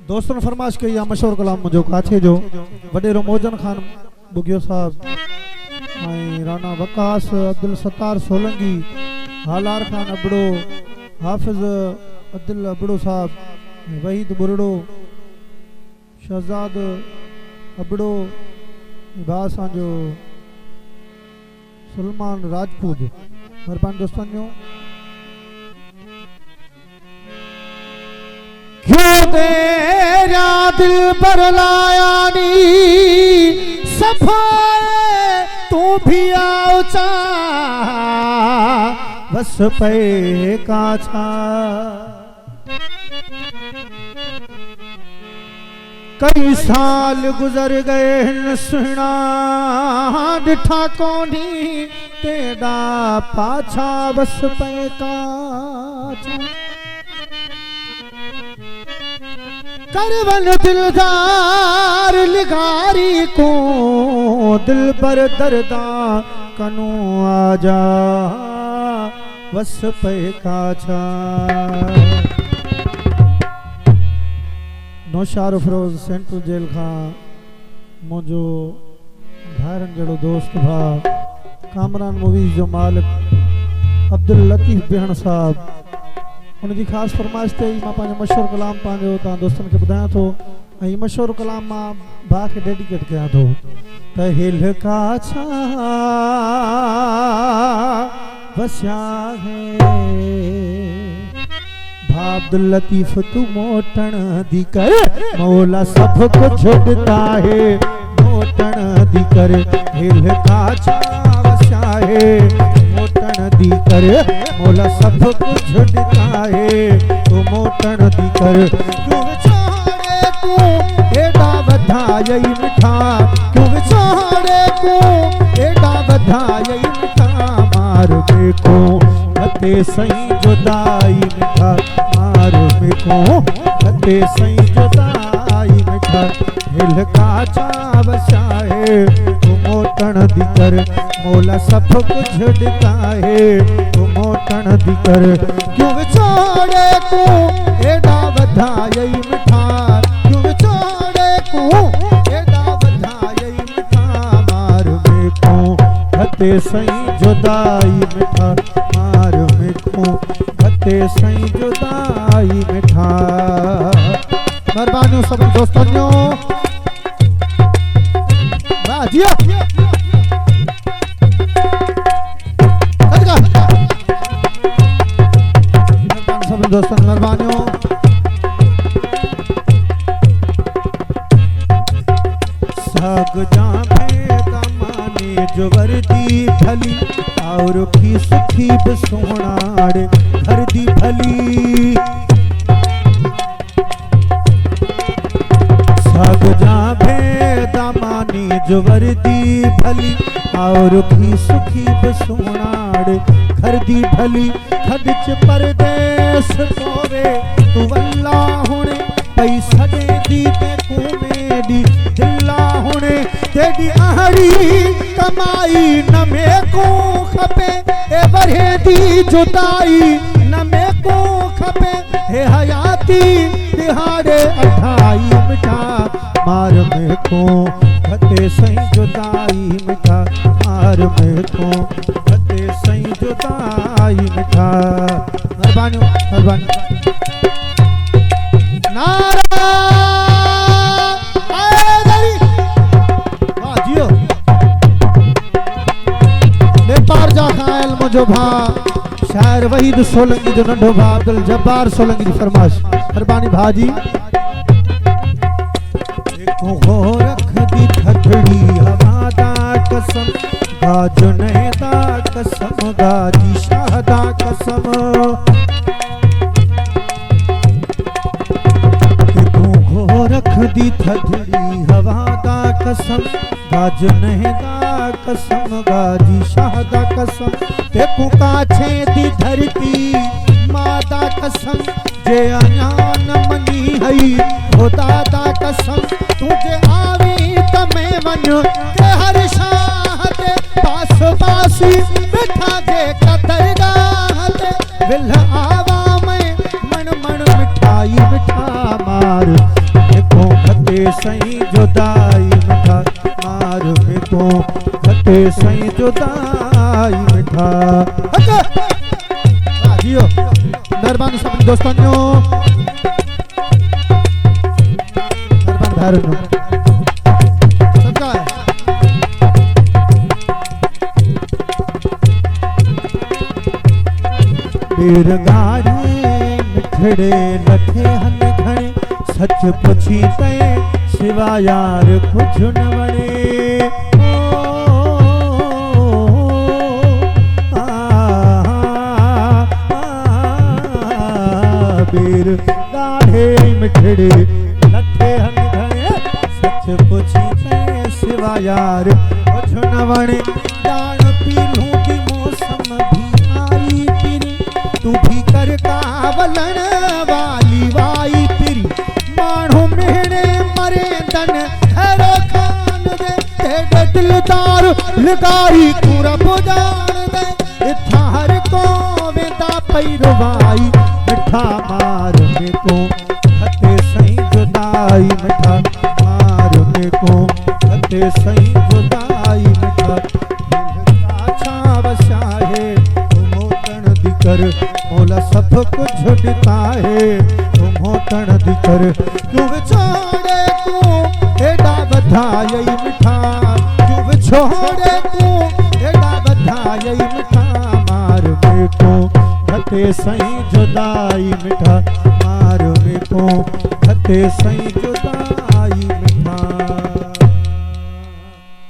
दोस्तों ने फरमाइश कई या मशहूर कलाम मुझो काथे जो वडेरो मोजन खान बुगियो साहब राणा वकास अब्दुल सत्तार सोलंकी हालार खान अबड़ो हाफिज अब्दुल अबड़ो साहब वहीद बुरड़ो शहजाद अबड़ो बासा जो सलमान राजपूत मेहरबान दोस्तों क्यों तेरा दिल पर लाया नी सफाए तू भी आओ चा बस पे काछा कई साल गुजर गए सुना डिठा कोनी तेरा पाछा बस पे काछा करवन दिलदार लिगारी को दिल पर दर्दा कनो आजा बस पे काछा नौशार अफरोज सेंट्रल जेल खां मुझो भाइरन जड़ो दोस्त भा कामरान मूवीज जो मालिक अब्दुल लतीफ बेहण साहब उनकी खास फरमाइश ते मां पांजो मशहूर कलाम पांजो ता दोस्तन के बुधाया तो ए मशहूर कलाम मां बा के डेडिकेट कया तो त हिल काछा वस्या है अब्दुल लतीफ तू मोटन दी कर मौला सब कुछ छुड़ता है मोटन दी कर हिल काछा वस्या है मोटन दी कर मौला सब कुछ छुड़ता है तू मोटन दी कर क्यों छोड़े तू एडा बधाई मिठा क्यों छोड़े तू एडा बधाई मिठा मार देखो हते सही जुदाई मिठा मार देखो हते सही जुदाई मिठा हिल काछा बसाए तू मोटन दी कर मौला सब कुछ छुड़ता है तू मोटन दी कर क्यों छोड़े तू एडा बधाई मिठा क्यों छोड़े तू एडा बधाई मिठा मार देखो हते सही जुदाई मिठा मार देखो हते सही जुदाई मिठा मेहरबानी सब दोस्तों राजिया सब दोस्तों मेहरबानी साग जामे दमाने जो वर्दी भली और की सुखी बसोनाड़ घर दी भली साग जामे दमाने जो वर्दी भली और की सुखी बसोनाड़ घर दी भली खडच परदेस कोवे तू वल्ला हुणे पई सडे दी ते कुमेडी दिल्ला हुणे तेडी आहड़ी कमाई न में को खपे ए बरहे दी जुदाई न में को खपे हे हयाती दिहाड़े अठाई मिठा मार में को खते सही जुदाई मिठा मार में को खते सही जुदाई मिठा मेहरबानी मेहरबानी नारा मुझो भा शायर वहीद सोलंकी जो नंढो भा अब्दुल जब्बार सोलंकी की फरमाइश मेहरबानी भाजी देखो हो रख दी थकड़ी हवा दा कसम गाजो नहीं दा कसम गाजी शाह दा कसम देखो हो रख दी थकड़ी हवा दा कसम गाजो नहीं दा कसम गाजी शाह दा कसम देखो काछे दी धरती माता कसम जे अनान मनी हई खुदा दा कसम तुझे आवी तमे वन के हर शाह ते पास पासी बैठा जे कदरगाह ते विल आवा में मन मन मिठाई मिठा मार जुदाई मिठा जियो मेहरबानी सभिनी दोस्तनि जो मेहरबानी भाइरनि जो समझा है बेरगारे मिठड़े लखे हन घणे सच पुछी ते सिवा यार कुछ न वणे बेरगारे मिठड़े लखे हन घणे सच पुछी ते सिवा यार कुछ न वणे जान पीलू की मौसम भी आई फिरी तू भी कर कावलन वाली वाई फिरी माण्हू मेरे मरे दन हैरो खान दे तेरे दिलदार लगाई पूरा बुजान दे इथा हर को वेंदा पैरवाई मिठा मार में को खते सही जुदाई मिठा मार में को खते सही जुदाई मिठा अच्छा वसाए कर मौला सब कुछ ॾिता है तुम होटण दी कर क्यों विछोड़े को एडा बधाई मिठा क्यों विछोड़े को एडा बधाई मिठा मार में को खते सही जुदाई मिठा मार में को खते सही